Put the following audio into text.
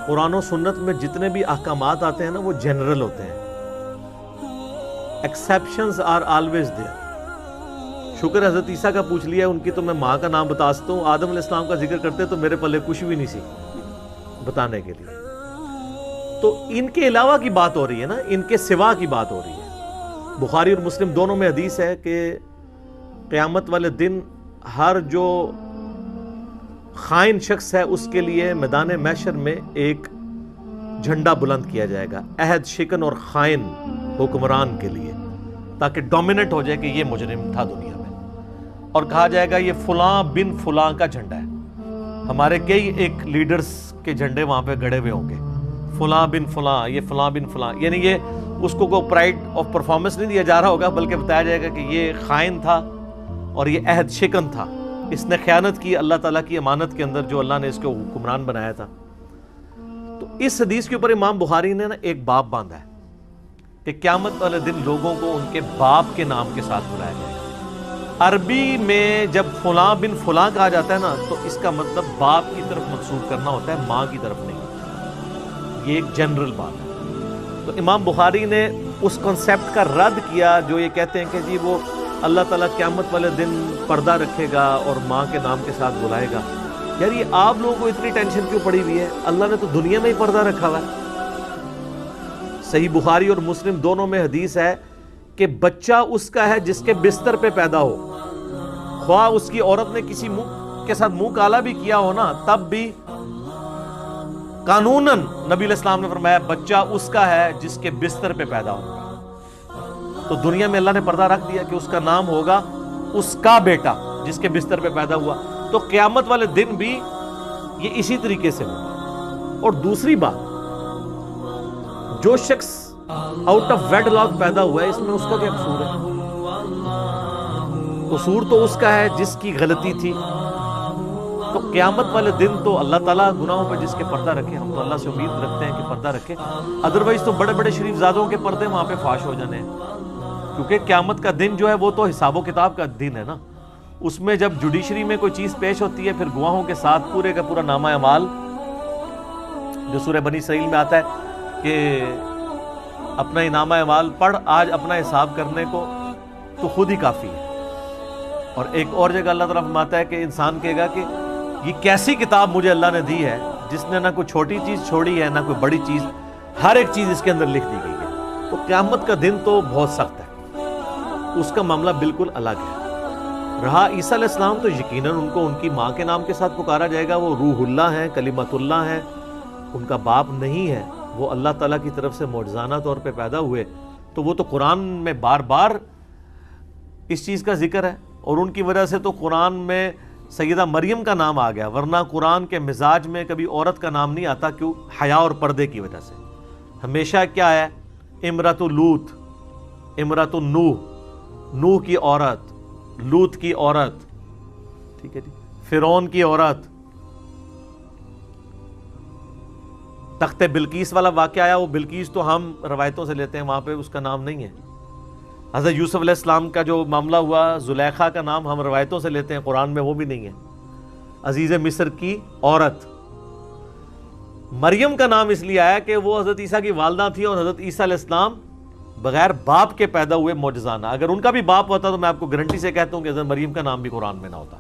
قرآن و سنت میں جتنے بھی احکامات آتے ہیں نا وہ جنرل ہوتے ہیں. Exceptions are always there. شکر حضرت عیسیٰ کا پوچھ لیا، ان کی تو میں ماں کا نام بتا سکتا ہوں. آدم علیہ السلام کا ذکر کرتے تو میرے پلے کچھ بھی نہیں سی بتانے کے لیے. تو ان کے علاوہ کی بات ہو رہی ہے نا، ان کے سوا کی بات ہو رہی ہے. بخاری اور مسلم دونوں میں حدیث ہے کہ قیامت والے دن ہر جو خائن شخص ہے اس کے لیے میدان محشر میں ایک جھنڈا بلند کیا جائے گا، عہد شکن اور خائن حکمران کے لیے، تاکہ ڈومیننٹ ہو جائے کہ یہ مجرم تھا دنیا میں. اور کہا جائے گا یہ فلاں بن فلاں کا جھنڈا ہے. ہمارے کئی ایک لیڈرز کے جھنڈے وہاں پہ گڑے ہوئے ہوں گے، فلاں بن فلاں، یہ فلاں بن فلاں. یعنی یہ اس کو پرائیڈ آف پرفارمنس نہیں دیا جا رہا ہوگا، بلکہ بتایا جائے گا کہ یہ خائن تھا اور یہ عہد شکن تھا، اس نے خیانت کی اللہ تعالیٰ کی امانت کے اندر جو اللہ نے اس کو حکمران بنایا تھا. تو اس حدیث کے اوپر امام بخاری نے نا ایک باب باندھا ہے کہ قیامت والے دن لوگوں کو ان کے باپ کے نام کے ساتھ بلایا جائے گا. عربی میں جب فلاں بن فلاں کہا جاتا ہے نا تو اس کا مطلب باپ کی طرف منسوب کرنا ہوتا ہے، ماں کی طرف نہیں. یہ ایک جنرل بات ہے. تو امام بخاری نے اس کنسیپٹ کا رد کیا جو یہ کہتے ہیں کہ جی وہ اللہ تعالیٰ قیامت والے دن پردہ رکھے گا اور ماں کے نام کے ساتھ بلائے گا. یار یہ آپ لوگوں کو اتنی ٹینشن کیوں پڑی ہوئی ہے؟ اللہ نے تو دنیا میں ہی پردہ رکھا ہوا ہے. صحیح بخاری اور مسلم دونوں میں حدیث ہے کہ بچہ اس کا ہے جس کے بستر پہ پیدا ہو، خواہ اس کی عورت نے کسی کے ساتھ منہ کالا بھی کیا ہو نا، تب بھی قانوناً نبی علیہ السلام نے فرمایا بچہ اس کا ہے جس کے بستر پہ پیدا ہوگا. تو دنیا میں اللہ نے پردہ رکھ دیا کہ اس کا نام ہوگا اس کا بیٹا جس کے بستر پہ پیدا ہوا. تو قیامت والے دن بھی یہ اسی طریقے سے ہوگا. اور دوسری بات، جو شخص آؤٹ آف ویڈ لاک پیدا ہوا ہے اس میں اس کا کیا قصور ہے؟ قصور تو اس کا ہے جس کی غلطی تھی. تو قیامت والے دن تو اللہ تعالیٰ گناہوں پہ جس کے پردہ رکھے، ہم تو اللہ سے امید رکھتے ہیں کہ پردہ رکھے. ادروائز تو بڑے بڑے شریف زادوں کے پردے وہاں پہ فاش ہو جانے ہیں، کیونکہ قیامت کا دن جو ہے وہ تو حساب و کتاب کا دن ہے نا. اس میں جب جوڈیشری میں کوئی چیز پیش ہوتی ہے پھر گواہوں کے ساتھ پورے کا پورا نامہ اعمال جو سورہ بنی اسرائیل میں آتا ہے کہ اپنا ہی نامہ اعمال پڑھ آج اپنا حساب کرنے کو تو خود ہی کافی ہے. اور ایک اور جگہ اللہ تعالیٰ فرماتا ہے کہ انسان کہے گا کہ یہ کیسی کتاب مجھے اللہ نے دی ہے جس نے نہ کوئی چھوٹی چیز چھوڑی ہے نہ کوئی بڑی چیز، ہر ایک چیز اس کے اندر لکھ دی گئی ہے. تو قیامت کا دن تو بہت سخت ہے، اس کا معاملہ بالکل الگ ہے. رہا عیسیٰ علیہ السلام تو یقیناً ان کو ان کی ماں کے نام کے ساتھ پکارا جائے گا. وہ روح اللہ ہیں، کلمت اللہ ہیں، ان کا باپ نہیں ہے. وہ اللہ تعالیٰ کی طرف سے معجزانہ طور پہ پیدا ہوئے. تو وہ تو قرآن میں بار بار اس چیز کا ذکر ہے، اور ان کی وجہ سے تو قرآن میں سیدہ مریم کا نام آ گیا، ورنہ قرآن کے مزاج میں کبھی عورت کا نام نہیں آتا. کیوں؟ حیا اور پردے کی وجہ سے. ہمیشہ کیا ہے؟ امرۃ لوط، امرۃ نوح، نوح کی عورت، لوط کی عورت، ٹھیک ہے جی، فرعون کی عورت. تخت بلقیس والا واقعہ آیا، وہ بلقیس تو ہم روایتوں سے لیتے ہیں، وہاں پہ اس کا نام نہیں ہے. حضرت یوسف علیہ السلام کا جو معاملہ ہوا، زلیخا کا نام ہم روایتوں سے لیتے ہیں، قرآن میں وہ بھی نہیں ہے. عزیز مصر کی عورت. مریم کا نام اس لیے آیا کہ وہ حضرت عیسیٰ کی والدہ تھی، اور حضرت عیسیٰ علیہ السلام بغیر باپ کے پیدا ہوئے معجزانہ. اگر ان کا بھی باپ ہوتا تو میں آپ کو گارنٹی سے کہتا ہوں کہ حضرت مریم کا نام بھی قرآن میں نہ ہوتا.